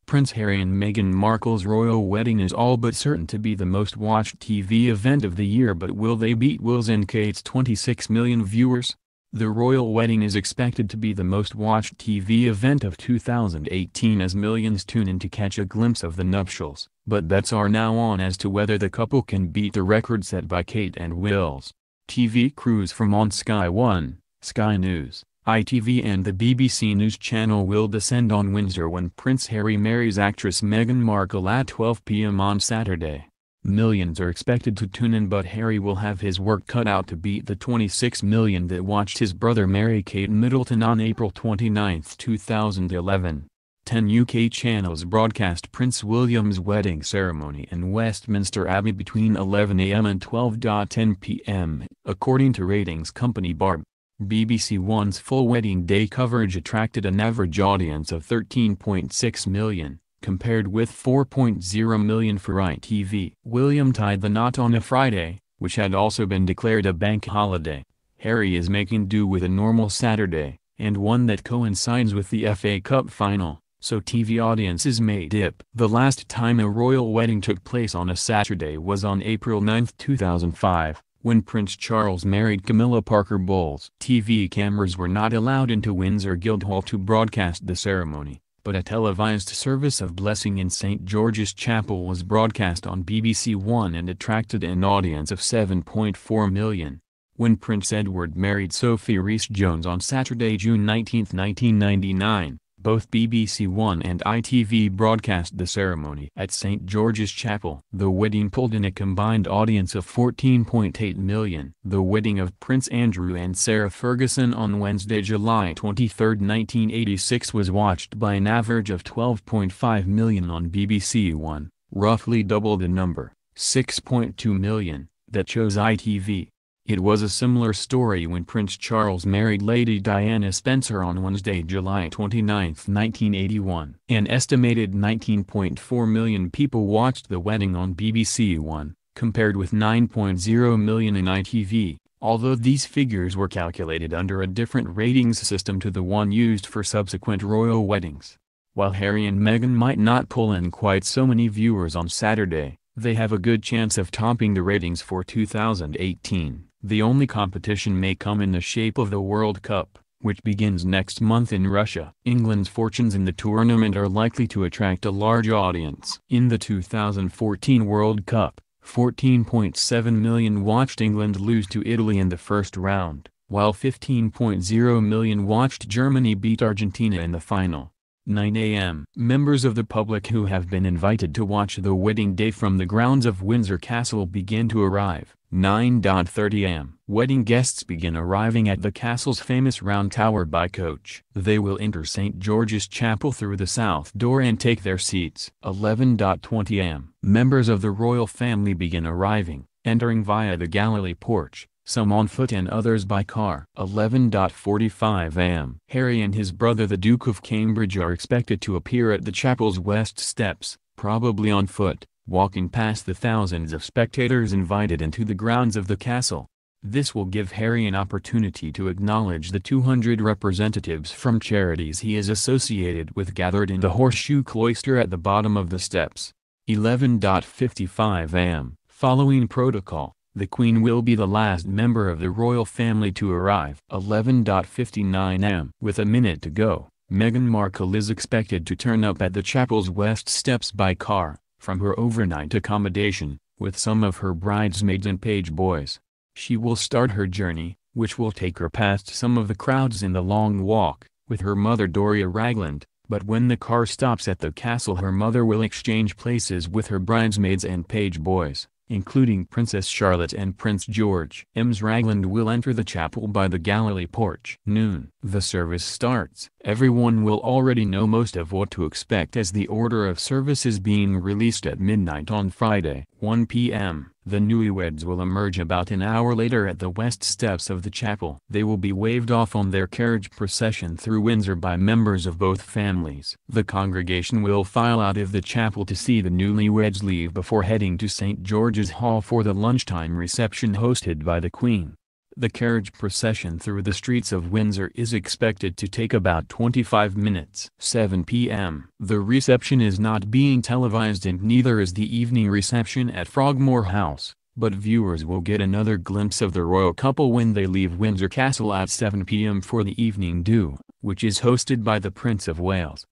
Prince Harry and Meghan Markle's royal wedding is all but certain to be the most watched TV event of the year, but will they beat Will's and Kate's 26 million viewers? The royal wedding is expected to be the most watched TV event of 2018 as millions tune in to catch a glimpse of the nuptials, but bets are now on as to whether the couple can beat the record set by Kate and Will's. TV crews from on Sky One, Sky News, ITV and the BBC News Channel will descend on Windsor when Prince Harry marries actress Meghan Markle at 12 p.m. on Saturday. Millions are expected to tune in, but Harry will have his work cut out to beat the 26 million that watched his brother marry Kate Middleton on April 29, 2011. 10 UK channels broadcast Prince William's wedding ceremony in Westminster Abbey between 11 a.m. and 12:10 p.m., according to ratings company Barb. BBC One's full wedding day coverage attracted an average audience of 13.6 million, compared with 4.0 million for ITV. William tied the knot on a Friday, which had also been declared a bank holiday. Harry is making do with a normal Saturday, and one that coincides with the FA Cup final, so TV audiences may dip. The last time a royal wedding took place on a Saturday was on April 9, 2005. When Prince Charles married Camilla Parker Bowles. TV cameras were not allowed into Windsor Guildhall to broadcast the ceremony, but a televised service of blessing in St George's Chapel was broadcast on BBC One and attracted an audience of 7.4 million. When Prince Edward married Sophie Rhys-Jones on Saturday, June 19, 1999, both BBC One and ITV broadcast the ceremony at St George's Chapel. The wedding pulled in a combined audience of 14.8 million. The wedding of Prince Andrew and Sarah Ferguson on Wednesday, July 23, 1986 was watched by an average of 12.5 million on BBC One, roughly double the number, 6.2 million, that chose ITV. It was a similar story when Prince Charles married Lady Diana Spencer on Wednesday, July 29, 1981. An estimated 19.4 million people watched the wedding on BBC One, compared with 9.0 million in ITV, although these figures were calculated under a different ratings system to the one used for subsequent royal weddings. While Harry and Meghan might not pull in quite so many viewers on Saturday, they have a good chance of topping the ratings for 2018. The only competition may come in the shape of the World Cup, which begins next month in Russia. England's fortunes in the tournament are likely to attract a large audience. In the 2014 World Cup, 14.7 million watched England lose to Italy in the first round, while 15.0 million watched Germany beat Argentina in the final. 9 a.m. Members of the public who have been invited to watch the wedding day from the grounds of Windsor Castle begin to arrive. 9:30 a.m. Wedding guests begin arriving at the castle's famous round tower by coach. They will enter St George's Chapel through the south door and take their seats. 11:20 a.m. Members of the royal family begin arriving, entering via the Galilee porch, some on foot and others by car. 11:45 a.m. Harry and his brother the Duke of Cambridge are expected to appear at the chapel's west steps, probably on foot, walking past the thousands of spectators invited into the grounds of the castle. This will give Harry an opportunity to acknowledge the 200 representatives from charities he is associated with gathered in the Horseshoe Cloister at the bottom of the steps. 11:55 a.m. Following protocol, the Queen will be the last member of the royal family to arrive. 11:59 a.m. With a minute to go, Meghan Markle is expected to turn up at the chapel's west steps by car, from her overnight accommodation, with some of her bridesmaids and page boys. She will start her journey, which will take her past some of the crowds in the Long Walk, with her mother Doria Ragland, but when the car stops at the castle her mother will exchange places with her bridesmaids and page boys, including Princess Charlotte and Prince George. Ms Ragland will enter the chapel by the Galilee porch. Noon. The service starts. Everyone will already know most of what to expect as the order of service is being released at midnight on Friday. 1 p.m. The newlyweds will emerge about an hour later at the west steps of the chapel. They will be waved off on their carriage procession through Windsor by members of both families. The congregation will file out of the chapel to see the newlyweds leave before heading to St George's Hall for the lunchtime reception hosted by the Queen. The carriage procession through the streets of Windsor is expected to take about 25 minutes. 7 p.m. The reception is not being televised and neither is the evening reception at Frogmore House, but viewers will get another glimpse of the royal couple when they leave Windsor Castle at 7 p.m. for the Evening Do, which is hosted by the Prince of Wales.